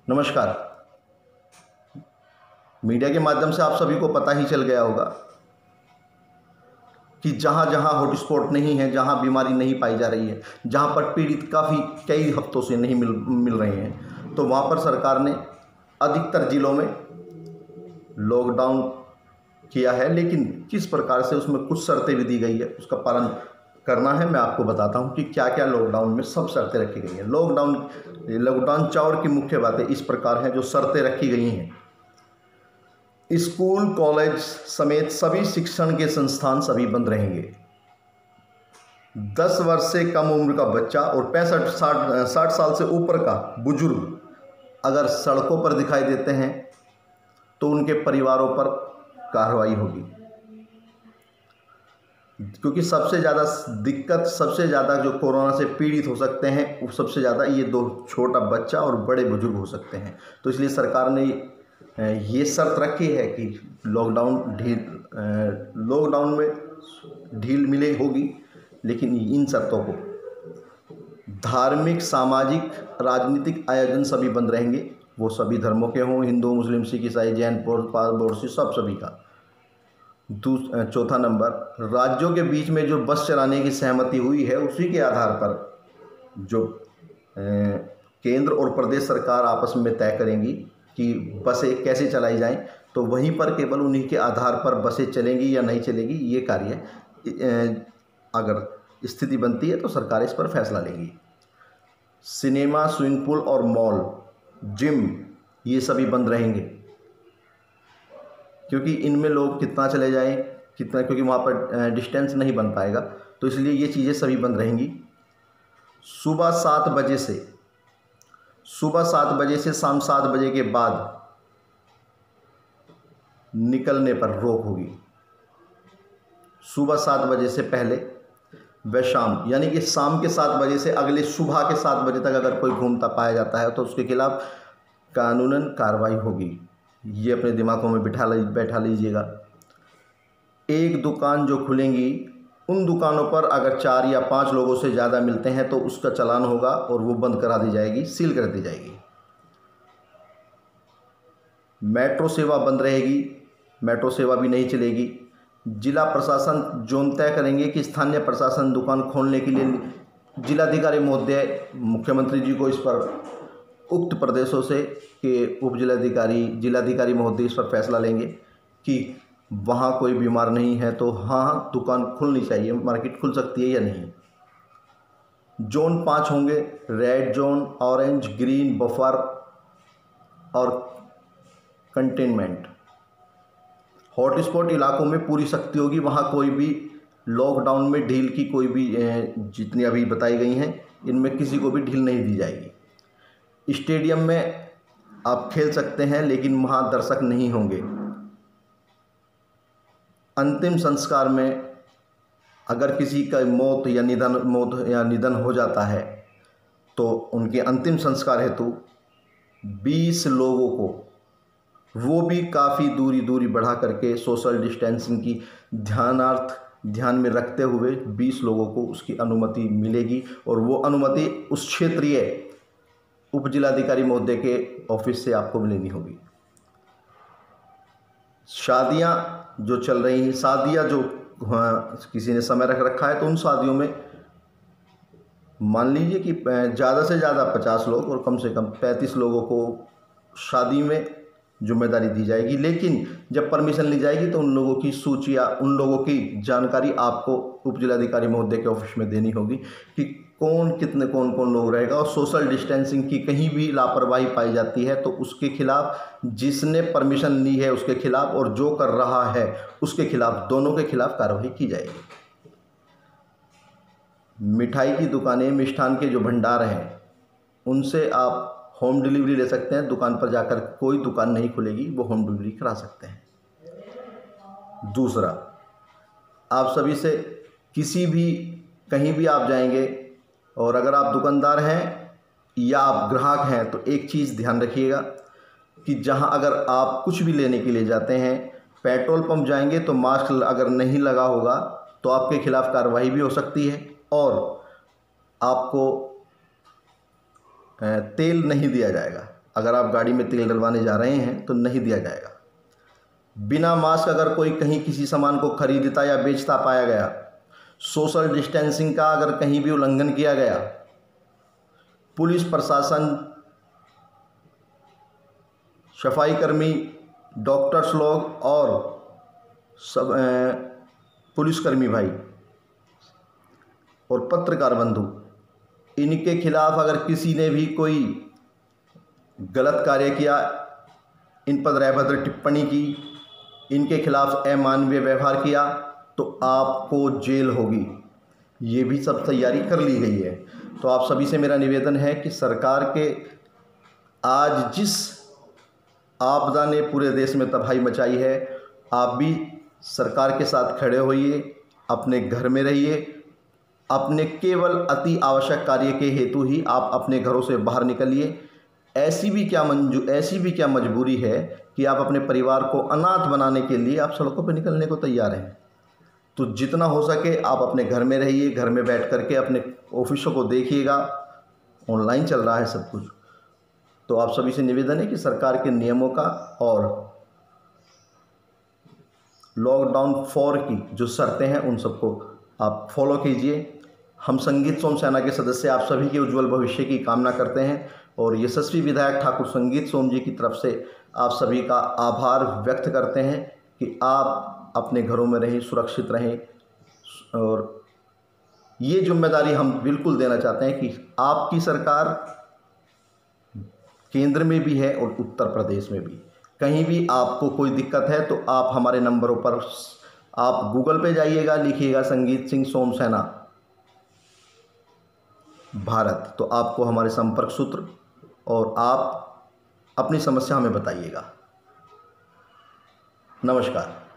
नमस्कार। मीडिया के माध्यम से आप सभी को पता ही चल गया होगा कि जहाँ जहाँ हॉटस्पॉट नहीं है, जहाँ बीमारी नहीं पाई जा रही है, जहाँ पर पीड़ित कई हफ्तों से नहीं मिल रहे हैं, तो वहाँ पर सरकार ने अधिकतर जिलों में लॉकडाउन किया है। लेकिन किस प्रकार से उसमें कुछ शर्तें भी दी गई है, उसका पालन करना है। मैं आपको बताता हूं कि क्या क्या लॉकडाउन में सब शर्तें रखी गई हैं। लॉकडाउन 4 की मुख्य बातें इस प्रकार हैं जो शर्तें रखी गई हैं। स्कूल, कॉलेज समेत सभी शिक्षण के संस्थान सभी बंद रहेंगे। 10 वर्ष से कम उम्र का बच्चा और 60 साल से ऊपर का बुजुर्ग अगर सड़कों पर दिखाई देते हैं तो उनके परिवारों पर कार्रवाई होगी, क्योंकि सबसे ज़्यादा दिक्कत, सबसे ज़्यादा जो कोरोना से पीड़ित हो सकते हैं वो सबसे ज़्यादा ये दो, छोटा बच्चा और बड़े बुजुर्ग हो सकते हैं। तो इसलिए सरकार ने ये शर्त रखी है कि लॉकडाउन में ढील मिले होगी, लेकिन इन शर्तों को धार्मिक, सामाजिक, राजनीतिक आयोजन सभी बंद रहेंगे। वो सभी धर्मों के हों, हिंदू, मुस्लिम, सिख, ईसाई, जैन, पारसी, सभी का। चौथा नंबर, राज्यों के बीच में जो बस चलाने की सहमति हुई है उसी के आधार पर जो केंद्र और प्रदेश सरकार आपस में तय करेंगी कि बसें कैसे चलाई जाएं, तो वहीं पर केवल उन्हीं के आधार पर बसें चलेंगी या नहीं चलेगी, ये कार्य अगर स्थिति बनती है तो सरकार इस पर फैसला लेगी। सिनेमा, स्विमिंग पूल और मॉल, जिम, ये सभी बंद रहेंगे, क्योंकि इनमें लोग कितना चले जाएं, क्योंकि वहाँ पर डिस्टेंस नहीं बन पाएगा, तो इसलिए ये चीज़ें सभी बंद रहेंगी। सुबह 7 बजे से शाम 7 बजे के बाद निकलने पर रोक होगी। सुबह 7 बजे से पहले व शाम, यानी कि शाम के 7 बजे से अगले सुबह के 7 बजे तक अगर कोई घूमता पाया जाता है तो उसके खिलाफ कानूनन कार्रवाई होगी। ये अपने दिमागों में बैठा लीजिएगा। एक दुकान जो खुलेंगी, उन दुकानों पर अगर 4 या 5 लोगों से ज़्यादा मिलते हैं तो उसका चालान होगा और वो बंद करा दी जाएगी, सील कर दी जाएगी। मेट्रो सेवा बंद रहेगी, मेट्रो सेवा भी नहीं चलेगी। जिला प्रशासन जोन तय करेंगे कि स्थानीय प्रशासन दुकान खोलने के लिए जिलाधिकारी महोदय मुख्यमंत्री जी को इस पर उक्त प्रदेशों से के जिलाधिकारी महोदय इस पर फैसला लेंगे कि वहाँ कोई बीमार नहीं है तो हाँ दुकान खुलनी चाहिए, मार्केट खुल सकती है या नहीं। जोन 5 होंगे, red zone, orange, green, buffer और कंटेनमेंट। हॉटस्पॉट इलाकों में पूरी सख्ती होगी, वहाँ कोई भी लॉकडाउन में ढील की कोई भी जितनी अभी बताई गई हैं इनमें किसी को भी ढील नहीं दी जाएगी। स्टेडियम में आप खेल सकते हैं लेकिन वहाँ दर्शक नहीं होंगे। अंतिम संस्कार में अगर किसी का मौत या निधन हो जाता है तो उनके अंतिम संस्कार हेतु 20 लोगों को, वो भी काफ़ी दूरी बढ़ा करके सोशल डिस्टेंसिंग की ध्यान में रखते हुए 20 लोगों को उसकी अनुमति मिलेगी और वो अनुमति उस क्षेत्रीय उप जिलाधिकारी महोदय के ऑफिस से आपको लेनी होगी। शादियां जो चल रही हैं, शादियां जो किसी ने समय रख रखा है तो उन शादियों में मान लीजिए कि ज़्यादा से ज़्यादा 50 लोग और कम से कम 35 लोगों को शादी में जिम्मेदारी दी जाएगी। लेकिन जब परमिशन ली जाएगी तो उन लोगों की सूची या उन लोगों की जानकारी आपको उप जिलाधिकारी महोदय के ऑफिस में देनी होगी कि कौन कौन लोग रहेगा। और सोशल डिस्टेंसिंग की कहीं भी लापरवाही पाई जाती है तो उसके खिलाफ, जिसने परमिशन ली है उसके खिलाफ और जो कर रहा है उसके खिलाफ, दोनों के खिलाफ कार्रवाई की जाएगी। मिठाई की दुकानें, मिष्ठान के जो भंडार हैं, उनसे आप होम डिलीवरी ले सकते हैं। दुकान पर जाकर कोई दुकान नहीं खुलेगी, वो होम डिलीवरी करा सकते हैं। दूसरा, आप सभी से कहीं भी आप जाएंगे और अगर आप दुकानदार हैं या आप ग्राहक हैं तो एक चीज़ ध्यान रखिएगा कि जहां अगर आप कुछ भी लेने के लिए जाते हैं, पेट्रोल पंप जाएंगे तो मास्क अगर नहीं लगा होगा तो आपके खिलाफ कार्रवाई भी हो सकती है और आपको तेल नहीं दिया जाएगा। अगर आप गाड़ी में तेल डलवाने जा रहे हैं तो नहीं दिया जाएगा। बिना मास्क अगर कोई कहीं किसी सामान को खरीदता या बेचता पाया गया, सोशल डिस्टेंसिंग का अगर कहीं भी उल्लंघन किया गया, पुलिस प्रशासन, सफाई कर्मी, डॉक्टर्स लोग और सब पुलिसकर्मी भाई और पत्रकार बंधु, इनके खिलाफ अगर किसी ने भी कोई गलत कार्य किया, इन पर अभद्र टिप्पणी की, इनके खिलाफ अमानवीय व्यवहार किया, तो आपको जेल होगी। ये भी सब तैयारी कर ली गई है। तो आप सभी से मेरा निवेदन है कि सरकार के आज जिस आपदा ने पूरे देश में तबाही मचाई है, आप भी सरकार के साथ खड़े होइए, अपने घर में रहिए, अपने केवल अति आवश्यक कार्य के हेतु ही आप अपने घरों से बाहर निकलिए। ऐसी भी क्या मजबूरी है कि आप अपने परिवार को अनाथ बनाने के लिए आप सड़कों पर निकलने को तैयार हैं। तो जितना हो सके आप अपने घर में रहिए, घर में बैठ करके अपने ऑफिसों को देखिएगा, ऑनलाइन चल रहा है सब कुछ। तो आप सभी से निवेदन है कि सरकार के नियमों का और लॉकडाउन 4 की जो शर्तें हैं उन सबको आप फॉलो कीजिए। हम संगीत सोम सेना के सदस्य आप सभी के उज्जवल भविष्य की कामना करते हैं और यशस्वी विधायक ठाकुर संगीत सोम जी की तरफ से आप सभी का आभार व्यक्त करते हैं कि आप अपने घरों में रहें, सुरक्षित रहें। और ये जिम्मेदारी हम बिल्कुल देना चाहते हैं कि आपकी सरकार केंद्र में भी है और उत्तर प्रदेश में भी, कहीं भी आपको कोई दिक्कत है तो आप हमारे नंबरों पर आप गूगल पे जाइएगा, लिखिएगा संगीत सिंह सोम सेना भारत, तो आपको हमारे संपर्क सूत्र और आप अपनी समस्या हमें बताइएगा। नमस्कार।